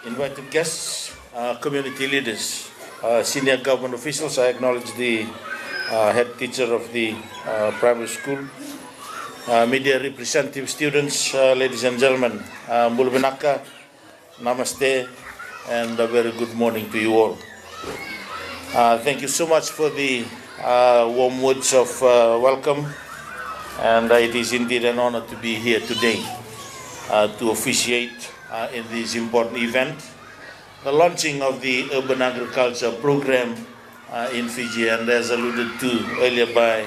invited guests, community leaders, senior government officials. I acknowledge the head teacher of the primary school, media representative, students, ladies and gentlemen, Mulvinaka, Namaste, and a very good morning to you all. Thank you so much for the warm words of welcome, and it is indeed an honor to be here today to officiate in this important event, the launching of the Urban Agriculture Program in Fiji, and as alluded to earlier by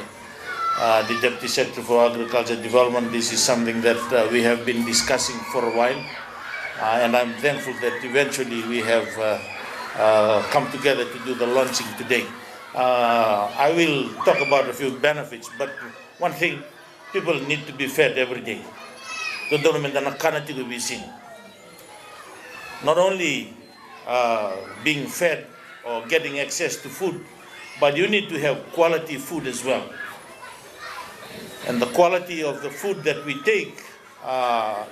the Deputy Secretary for Agriculture Development, this is something that we have been discussing for a while, and I'm thankful that eventually we have come together to do the launching today. I will talk about a few benefits, but one thing, people need to be fed every day. Not only being fed or getting access to food, but you need to have quality food as well. And the quality of the food that we take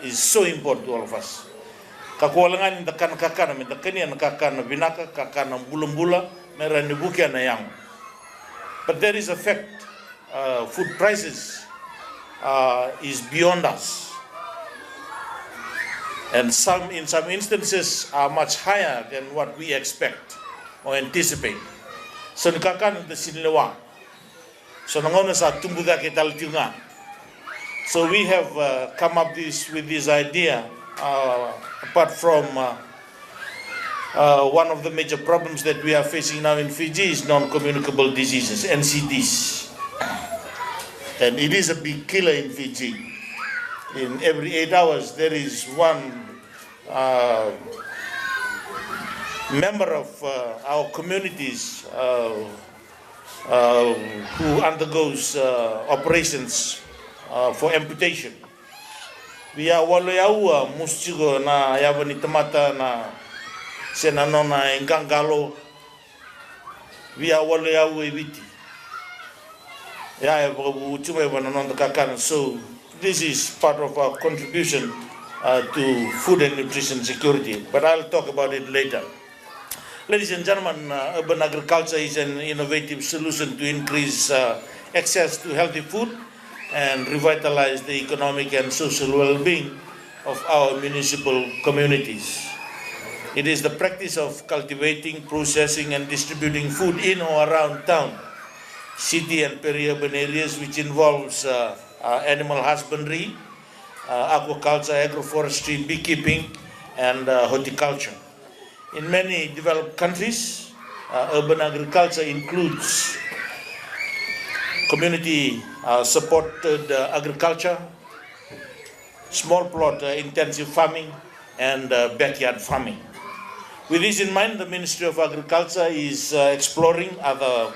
is so important to all of us. Kakualangan in the kanakakana, mitakani and kakana binaka, kakana bulumbula, meranibuki and ayam. But there is a fact, food prices is beyond us. And in some instances are much higher than what we expect or anticipate. So nikakan the sinlewa. So nangona sa tumbuda ketaltunga. So we have come up with this idea. Apart from one of the major problems that we are facing now in Fiji is non-communicable diseases, NCDs. And it is a big killer in Fiji. In every 8 hours, there is one member of our communities who undergoes operations for amputation. We are waleaua mustigo na yabani tamata na senanona engangalo. We are waleaua ibiti. Ya utume wananon kakana. So this is part of our contribution to food and nutrition security, but I'll talk about it later. Ladies and gentlemen, urban agriculture is an innovative solution to increase access to healthy food and revitalize the economic and social well-being of our municipal communities. It is the practice of cultivating, processing and distributing food in or around town, city and peri-urban areas, which involves animal husbandry, aquaculture, agroforestry, beekeeping and horticulture. In many developed countries, urban agriculture includes community supported agriculture, small plot intensive farming and backyard farming. With this in mind, the Ministry of Agriculture is exploring other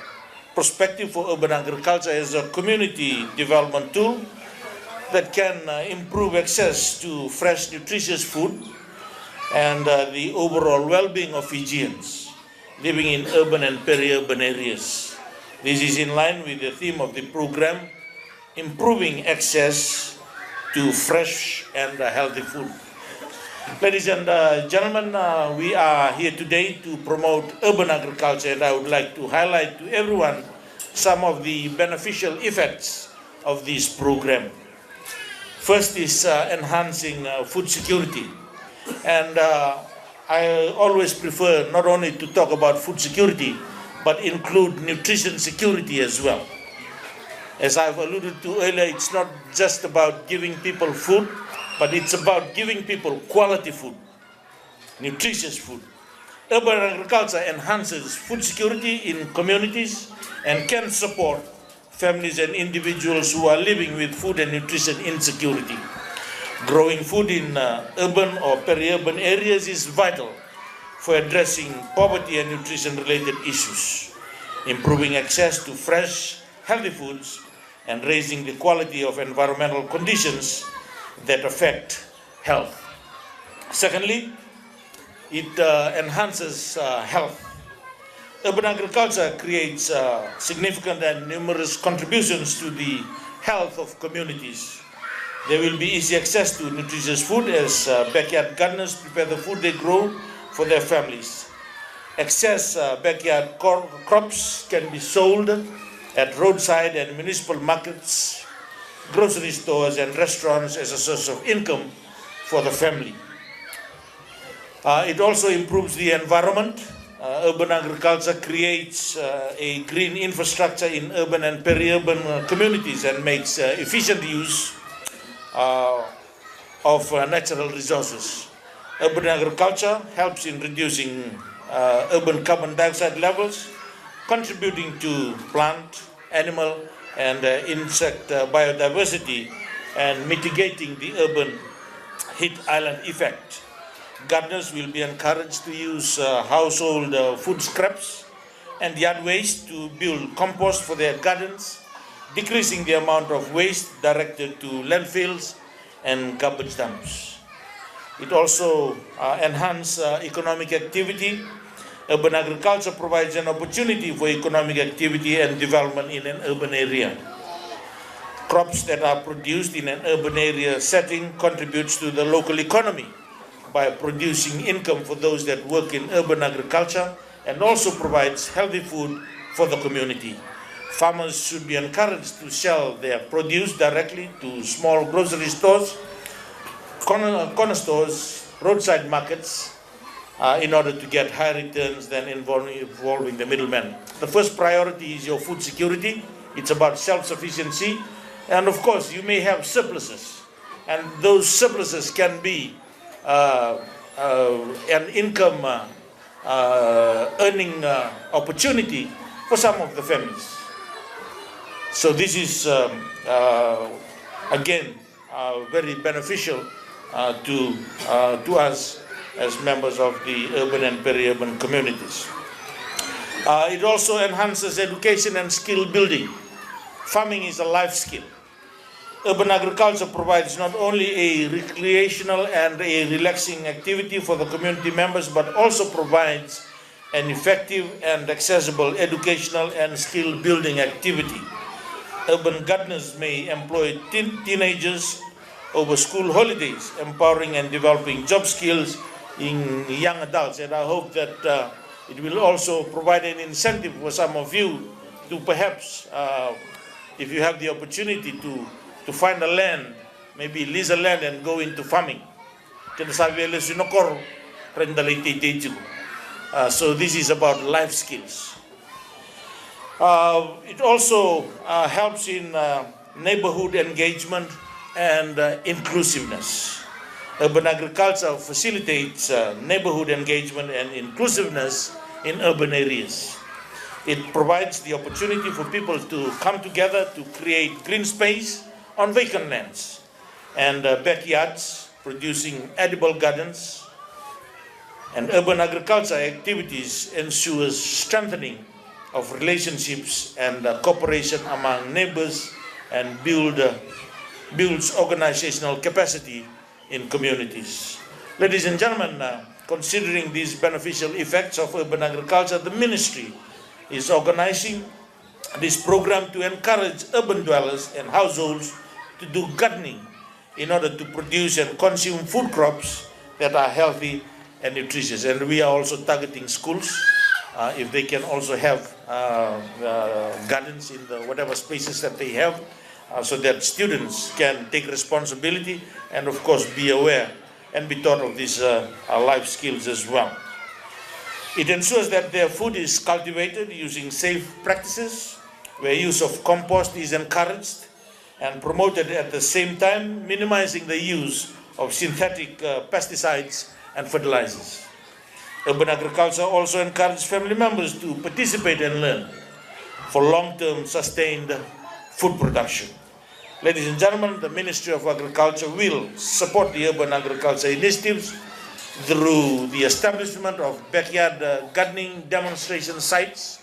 perspective for urban agriculture as a community development tool that can improve access to fresh, nutritious food and the overall well-being of Fijians living in urban and peri-urban areas. This is in line with the theme of the program, improving access to fresh and healthy food. Ladies and gentlemen, we are here today to promote urban agriculture, and I would like to highlight to everyone some of the beneficial effects of this program. First is enhancing food security. And I always prefer not only to talk about food security, but include nutrition security as well. As I've alluded to earlier, it's not just about giving people food, but it's about giving people quality food, nutritious food. Urban agriculture enhances food security in communities and can support families and individuals who are living with food and nutrition insecurity. Growing food in urban or peri-urban areas is vital for addressing poverty and nutrition-related issues, improving access to fresh, healthy foods, and raising the quality of environmental conditions that affect health. Secondly, it enhances health. Urban agriculture creates significant and numerous contributions to the health of communities. There will be easy access to nutritious food as backyard gardeners prepare the food they grow for their families. Excess backyard crops can be sold at roadside and municipal markets, grocery stores and restaurants as a source of income for the family. It also improves the environment. Urban agriculture creates a green infrastructure in urban and peri-urban communities and makes efficient use of natural resources. Urban agriculture helps in reducing urban carbon dioxide levels, contributing to plant, animal, and insect biodiversity, and mitigating the urban heat island effect. Gardeners will be encouraged to use household food scraps and yard waste to build compost for their gardens, decreasing the amount of waste directed to landfills and garbage dumps. It also enhances economic activity. Urban agriculture provides an opportunity for economic activity and development in an urban area. Crops that are produced in an urban area setting contributes to the local economy by producing income for those that work in urban agriculture, and also provides healthy food for the community. Farmers should be encouraged to sell their produce directly to small grocery stores, corner stores, roadside markets, in order to get higher returns than involving the middlemen. The first priority is your food security. It's about self-sufficiency. And of course, you may have surpluses. And those surpluses can be an income earning opportunity for some of the families. So this is, again, very beneficial to us as members of the urban and peri-urban communities. It also enhances education and skill building. Farming is a life skill. Urban agriculture provides not only a recreational and a relaxing activity for the community members, but also provides an effective and accessible educational and skill building activity. Urban gardeners may employ teenagers over school holidays, empowering and developing job skills in young adults. And I hope that it will also provide an incentive for some of you to perhaps, if you have the opportunity to find a land, maybe lease a land and go into farming. So this is about life skills. It also helps in neighborhood engagement and inclusiveness. Urban agriculture facilitates neighborhood engagement and inclusiveness in urban areas. It provides the opportunity for people to come together to create green space on vacant lands and backyards, producing edible gardens. And urban agriculture activities ensures strengthening of relationships and cooperation among neighbors and builds organizational capacity in communities. Ladies and gentlemen, considering these beneficial effects of urban agriculture, the ministry is organizing this program to encourage urban dwellers and households to do gardening in order to produce and consume food crops that are healthy and nutritious. And we are also targeting schools, if they can also have gardens in the whatever spaces that they have, so that students can take responsibility and of course be aware and be taught of these life skills as well. It ensures that their food is cultivated using safe practices, where use of compost is encouraged and promoted at the same time, minimizing the use of synthetic pesticides and fertilizers. Urban agriculture also encourages family members to participate and learn for long-term sustained food production. Ladies and gentlemen, the Ministry of Agriculture will support the urban agriculture initiatives through the establishment of backyard gardening demonstration sites,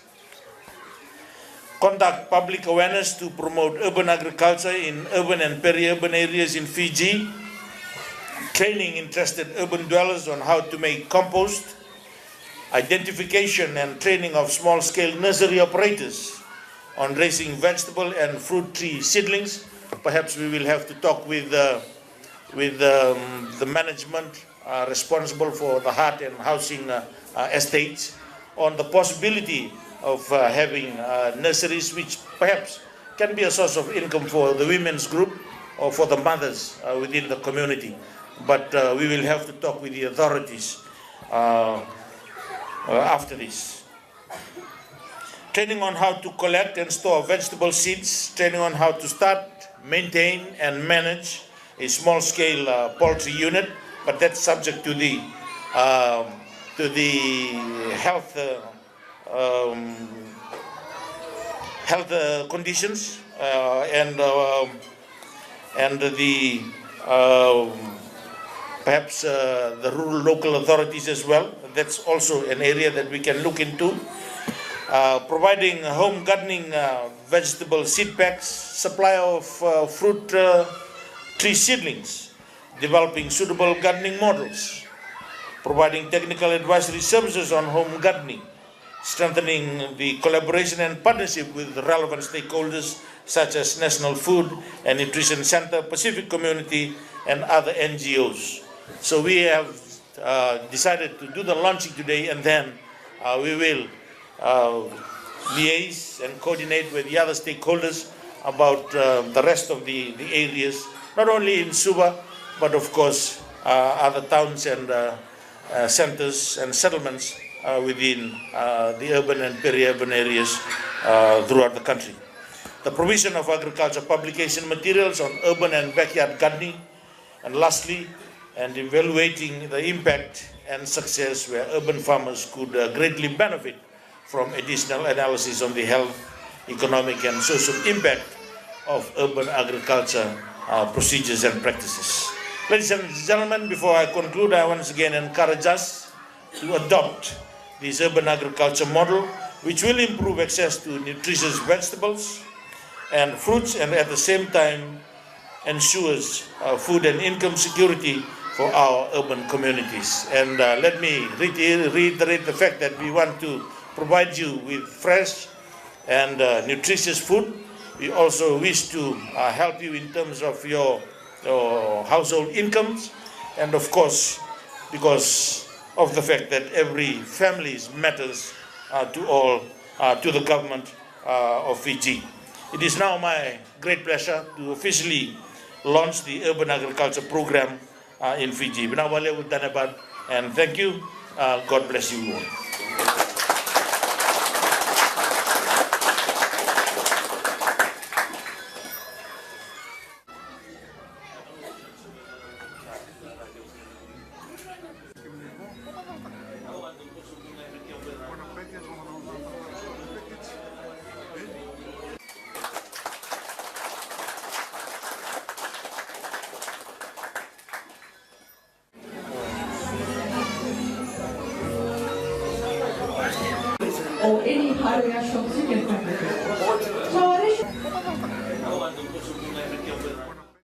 conduct public awareness to promote urban agriculture in urban and peri-urban areas in Fiji, training interested urban dwellers on how to make compost, identification and training of small-scale nursery operators on raising vegetable and fruit tree seedlings. Perhaps we will have to talk with with the management responsible for the heart and housing estates on the possibility of having nurseries, which perhaps can be a source of income for the women's group or for the mothers within the community. But we will have to talk with the authorities after this. Training on how to collect and store vegetable seeds, training on how to start, maintain and manage a small-scale poultry unit, but that's subject to the health conditions and the perhaps the rural local authorities as well. That's also an area that we can look into. Providing home gardening vegetable seed packs, supply of fruit tree seedlings, developing suitable gardening models, providing technical advisory services on home gardening, strengthening the collaboration and partnership with relevant stakeholders such as National Food and Nutrition Center, Pacific Community, and other NGOs. So we have decided to do the launching today, and then we will liaise and coordinate with the other stakeholders about the rest of the areas, not only in Suba, but of course other towns and centers and settlements within the urban and peri-urban areas throughout the country. The provision of agriculture publication materials on urban and backyard gardening, and lastly, and evaluating the impact and success where urban farmers could greatly benefit from additional analysis on the health, economic and social impact of urban agriculture procedures and practices. Ladies and gentlemen, before I conclude, I once again encourage us to adopt this urban agriculture model, which will improve access to nutritious vegetables and fruits, and at the same time ensures food and income security for our urban communities. And let me reiterate the fact that we want to provide you with fresh and nutritious food. We also wish to help you in terms of your household incomes, and of course, because of the fact that every family matters to all, to the government of Fiji. It is now my great pleasure to officially launch the Urban Agriculture Program in Fiji. And thank you. God bless you all. Or any hardware shops you can find it. So